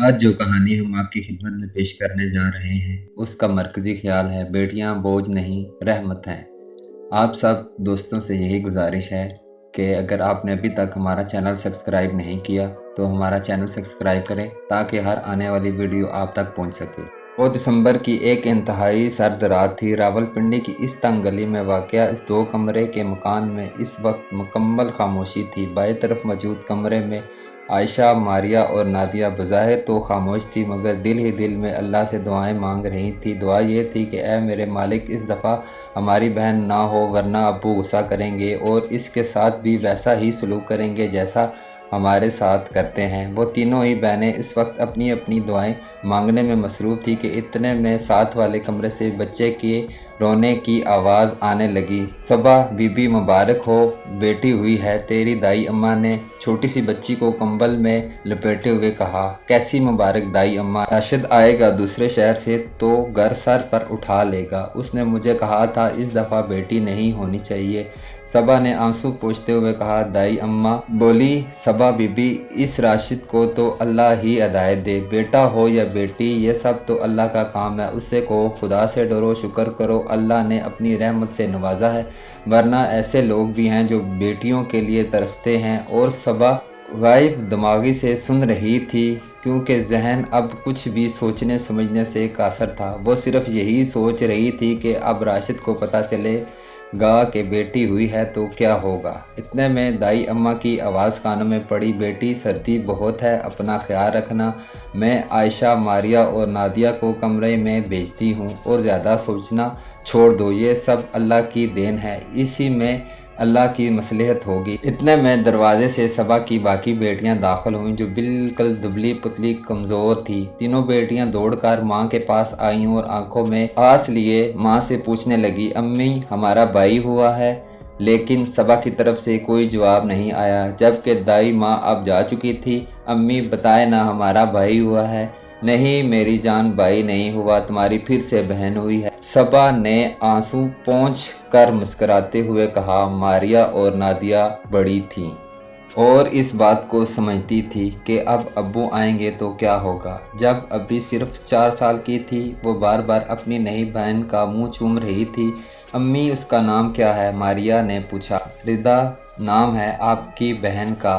आज जो कहानी हम आपकी खिदमत में पेश करने जा रहे हैं उसका मरकज़ी ख़्याल है, बेटियां बोझ नहीं रहमत हैं। आप सब दोस्तों से यही गुजारिश है कि अगर आपने अभी तक हमारा चैनल सब्सक्राइब नहीं किया तो हमारा चैनल सब्सक्राइब करें ताकि हर आने वाली वीडियो आप तक पहुंच सके। वो दिसंबर की एक इंतहाई सर्द रात थी। रावलपिंडी की इस तंग गली में वाक़या इस 2 कमरे के मकान में इस वक्त मुकम्मल खामोशी थी। बाएं तरफ मौजूद कमरे में आयशा, मारिया और नादिया बज़ाहिर तो खामोश थी मगर दिल ही दिल में अल्लाह से दुआएं मांग रही थी। दुआ ये थी कि ऐ मेरे मालिक, इस दफ़ा हमारी बहन ना हो वरना अब्बू गुस्सा करेंगे और इसके साथ भी वैसा ही सलूक करेंगे जैसा हमारे साथ करते हैं। वो तीनों ही बहनें इस वक्त अपनी अपनी दुआएं मांगने में मसरूफ़ थी कि इतने में साथ वाले कमरे से बच्चे के रोने की आवाज़ आने लगी। सबा बीबी मुबारक हो, बेटी हुई है। तेरी दाई अम्मा ने छोटी सी बच्ची को कंबल में लपेटे हुए कहा। कैसी मुबारक दाई अम्मा, राशिद आएगा दूसरे शहर से तो घर सर पर उठा लेगा। उसने मुझे कहा था इस दफ़ा बेटी नहीं होनी चाहिए। सबा ने आंसू पोंछते हुए कहा। दाई अम्मा बोली, सबा बीबी, इस राशिद को तो अल्लाह ही हिदायत दे, बेटा हो या बेटी ये सब तो अल्लाह का काम है। उससे कहो खुदा से डरो, शुक्र करो अल्लाह ने अपनी रहमत से नवाजा है, वरना ऐसे लोग भी हैं जो बेटियों के लिए तरसते हैं। और सबा गायब दिमागी से सुन रही थी क्योंकि जहन अब कुछ भी सोचने समझने से कासर था। वो सिर्फ यही सोच रही थी कि अब राशिद को पता चले गा कि बेटी हुई है तो क्या होगा। इतने में दाई अम्मा की आवाज़ कानों में पड़ी। बेटी, सर्दी बहुत है, अपना ख्याल रखना। मैं आयशा, मारिया और नादिया को कमरे में भेजती हूँ और ज़्यादा सोचना छोड़ दो, ये सब अल्लाह की देन है, इसी में अल्लाह की मसलहत होगी। इतने में दरवाजे से सबा की बाकी बेटियां दाखिल हुईं जो बिल्कुल दुबली पुतली कमज़ोर थी। तीनों बेटियां दौड़कर माँ के पास आईं और आंखों में आंस लिए माँ से पूछने लगी, अम्मी हमारा भाई हुआ है? लेकिन सबा की तरफ से कोई जवाब नहीं आया। जबकि दाई माँ अब जा चुकी थी। अम्मी बताए ना, हमारा भाई हुआ है। नहीं मेरी जान, भाई नहीं हुआ, तुम्हारी फिर से बहन हुई है। सबा ने आंसू पोंछ कर मुस्कुराते हुए कहा। मारिया और नादिया बड़ी थीं और इस बात को समझती थी कि अब अब्बू आएंगे तो क्या होगा। जब अभी सिर्फ 4 साल की थी वो बार बार अपनी नई बहन का मुंह चूम रही थी। अम्मी उसका नाम क्या है? मारिया ने पूछा। रिदा नाम है आपकी बहन का।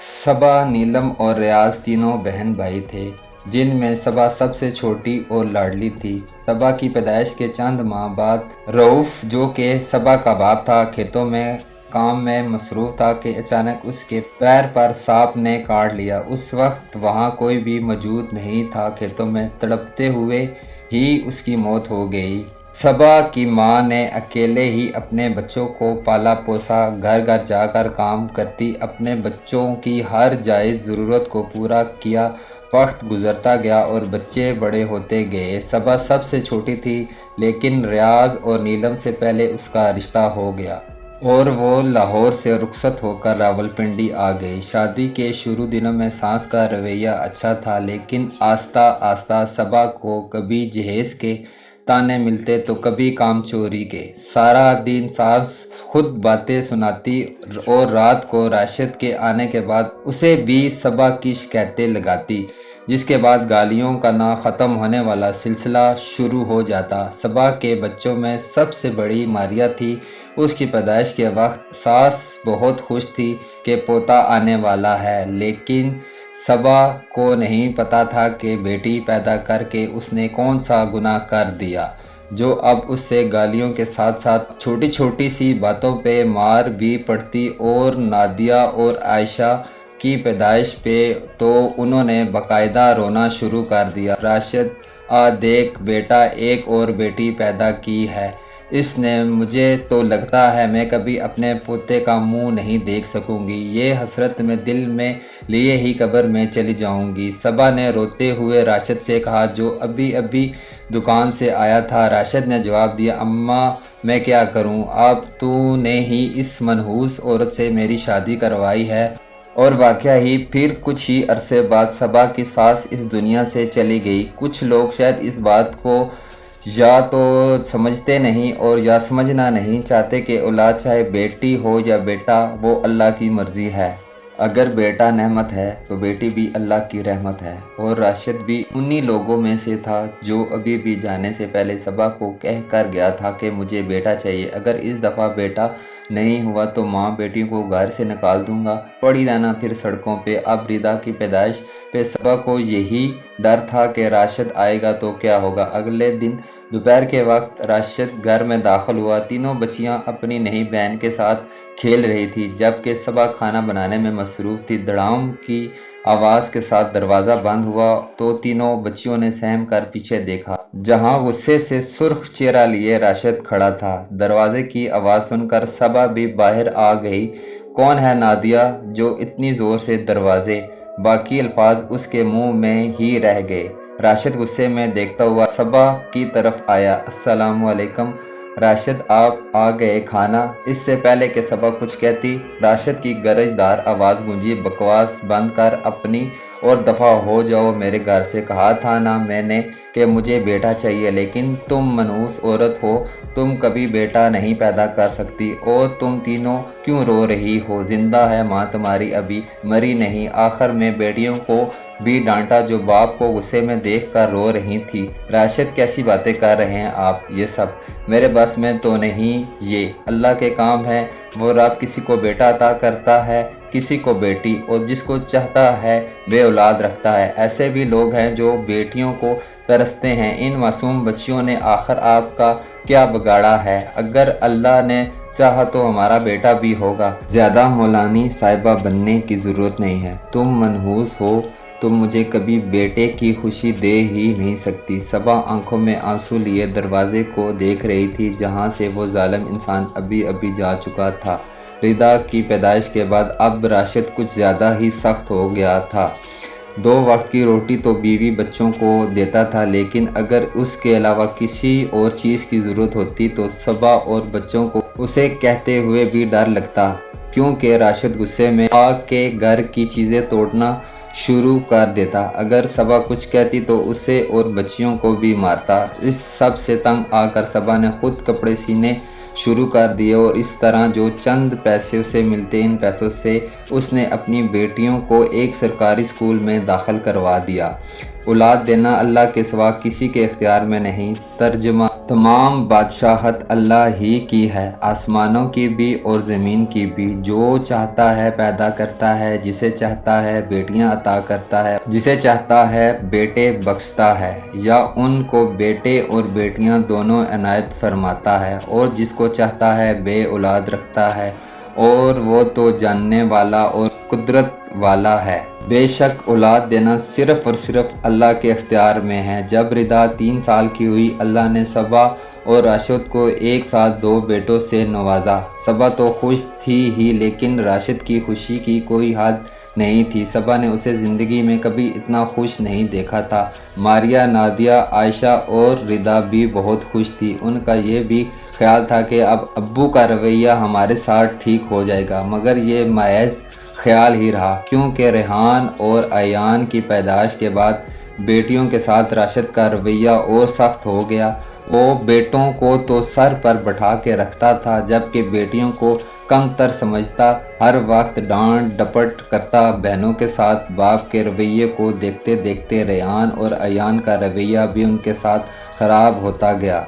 सबा, नीलम और रियाज तीनों बहन भाई थे जिनमें सबा सबसे छोटी और लाडली थी। सबा की पैदाइश के चंद माह बाद रऊफ जो कि सबा का बाप था खेतों में काम में मसरूफ़ था कि अचानक उसके पैर पर सांप ने काट लिया। उस वक्त वहाँ कोई भी मौजूद नहीं था। खेतों में तड़पते हुए ही उसकी मौत हो गई। सबा की माँ ने अकेले ही अपने बच्चों को पाला पोसा, घर घर जाकर काम करती, अपने बच्चों की हर जायज़ ज़रूरत को पूरा किया। वक्त गुजरता गया और बच्चे बड़े होते गए। सबा सबसे छोटी थी लेकिन रियाज और नीलम से पहले उसका रिश्ता हो गया और वो लाहौर से रुखसत होकर रावलपिंडी आ गई। शादी के शुरू दिनों में सास का रवैया अच्छा था लेकिन आस्ता आस्ता सबा को कभी जहेज के ताने मिलते तो कभी काम चोरी के। सारा दिन सास खुद बातें सुनाती और रात को राशिद के आने के बाद उसे भी सबा की शिकायतें लगाती, जिसके बाद गालियों का ना ख़त्म होने वाला सिलसिला शुरू हो जाता। सबा के बच्चों में सबसे बड़ी मारिया थी। उसकी पैदाइश के वक्त सास बहुत खुश थी कि पोता आने वाला है, लेकिन सबा को नहीं पता था कि बेटी पैदा करके उसने कौन सा गुनाह कर दिया जो अब उससे गालियों के साथ साथ छोटी छोटी सी बातों पे मार भी पड़ती। और नादिया और आयशा की पैदाइश पे तो उन्होंने बाकायदा रोना शुरू कर दिया। राशिद आ देख बेटा, एक और बेटी पैदा की है इसने। मुझे तो लगता है मैं कभी अपने पोते का मुंह नहीं देख सकूंगी। ये हसरत में दिल में लिए ही कब्र में चली जाऊंगी। सबा ने रोते हुए राशिद से कहा जो अभी अभी दुकान से आया था। राशिद ने जवाब दिया, अम्मा मैं क्या करूं, अब तूने ही इस मनहूस औरत से मेरी शादी करवाई है। और वाकया ही फिर कुछ ही अरसे बाद सबा की सास इस दुनिया से चली गई। कुछ लोग शायद इस बात को या तो समझते नहीं और या समझना नहीं चाहते कि औलाद चाहे बेटी हो या बेटा वो अल्लाह की मर्जी है। अगर बेटा नेमत है तो बेटी भी अल्लाह की रहमत है। और राशिद भी उन्हीं लोगों में से था जो अभी भी जाने से पहले सबा को कह कर गया था कि मुझे बेटा चाहिए, अगर इस दफ़ा बेटा नहीं हुआ तो माँ बेटी को घर से निकाल दूंगा, पड़ी रहना फिर सड़कों पे। अब रिदा की पैदाइश पे सबा को यही डर था कि राशिद आएगा तो क्या होगा। अगले दिन दोपहर के वक्त राशिद घर में दाखिल हुआ। तीनों बच्चियां अपनी नई बहन के साथ खेल रही थी, जबकि सबा खाना बनाने में मसरूफ़ थी। धड़ाम की आवाज़ के साथ दरवाज़ा बंद हुआ तो तीनों बच्चियों ने सहम कर पीछे देखा, जहां गुस्से से सुर्ख चेहरा लिए राशिद खड़ा था। दरवाजे की आवाज़ सुनकर सबा भी बाहर आ गई। कौन है नादिया जो इतनी ज़ोर से दरवाजे? बाकी अल्फाज उसके मुंह में ही रह गए। राशिद गुस्से में देखता हुआ सबा की तरफ आया। अस्सलामु अलैकुम राशिद, आप आ गए खाना? इससे पहले कि सबा कुछ कहती, राशिद की गरजदार आवाज़ गूंजी, बकवास बंद कर अपनी और दफ़ा हो जाओ, मेरे घर से कहा था ना मैंने कि मुझे बेटा चाहिए, लेकिन तुम मनहूस औरत हो, तुम कभी बेटा नहीं पैदा कर सकती। और तुम तीनों क्यों रो रही हो? जिंदा है माँ तुम्हारी, अभी मरी नहीं। आखिर में बेटियों को भी डांटा जो बाप को गुस्से में देख कर रो रही थी। राशिद, कैसी बातें कर रहे हैं आप? ये सब मेरे बस में तो नहीं, ये अल्लाह के काम है। वो रब किसी को बेटा अता करता है, किसी को बेटी, और जिसको चाहता है वे औलाद रखता है। ऐसे भी लोग हैं जो बेटियों को तरसते हैं। इन मासूम बच्चियों ने आखिर आपका क्या बिगाड़ा है? अगर अल्लाह ने चाहा तो हमारा बेटा भी होगा। ज्यादा मौलानी साहिबा बनने की जरूरत नहीं है। तुम मनहूस हो, तुम मुझे कभी बेटे की खुशी दे ही नहीं सकती। सबा आंखों में आंसू लिए दरवाजे को देख रही थी, जहां से वो जालिम इंसान अभी अभी जा चुका था। रिदा की पैदाइश के बाद अब राशिद कुछ ज़्यादा ही सख्त हो गया था। 2 वक्त की रोटी तो बीवी बच्चों को देता था, लेकिन अगर उसके अलावा किसी और चीज़ की ज़रूरत होती तो सबा और बच्चों को उसे कहते हुए भी डर लगता, क्योंकि राशिद गुस्से में आके घर की चीज़ें तोड़ना शुरू कर देता। अगर सबा कुछ कहती तो उसे और बच्चियों को भी मारता। इस सब से तंग आकर सबा ने खुद कपड़े सीने शुरू कर दिए, और इस तरह जो चंद पैसे उसे मिलते, इन पैसों से उसने अपनी बेटियों को एक सरकारी स्कूल में दाखिल करवा दिया। औलाद देना अल्लाह के सिवा किसी के इख्तियार में नहीं। तर्जमा, तमाम बादशाहत अल्लाह ही की है, आसमानों की भी और ज़मीन की भी। जो चाहता है पैदा करता है, जिसे चाहता है बेटियां अता करता है, जिसे चाहता है बेटे बख्शता है, या उनको बेटे और बेटियां दोनों इनायत फरमाता है, और जिसको चाहता है बे औलाद रखता है, और वो तो जानने वाला और कुदरत वाला है। बेशक औलाद देना सिर्फ और सिर्फ अल्लाह के इख्तियार में है। जब रिदा 3 साल की हुई, अल्लाह ने सबा और राशिद को एक साथ 2 बेटों से नवाजा। सबा तो खुश थी ही, लेकिन राशिद की खुशी की कोई हद नहीं थी। सबा ने उसे ज़िंदगी में कभी इतना खुश नहीं देखा था। मारिया, नादिया, आयशा और रिदा भी बहुत खुश थी। उनका ये भी ख्याल था कि अब अब्बू का रवैया हमारे साथ ठीक हो जाएगा, मगर ये महज ख्याल ही रहा, क्योंकि रेहान और अयान की पैदाइश के बाद बेटियों के साथ राशिद का रवैया और सख्त हो गया। वो बेटों को तो सर पर बैठा के रखता था, जबकि बेटियों को कमतर समझता। हर वक्त डांट डपट करता। बहनों के साथ बाप के रवैये को देखते देखते रेहान और अयान का रवैया भी उनके साथ खराब होता गया।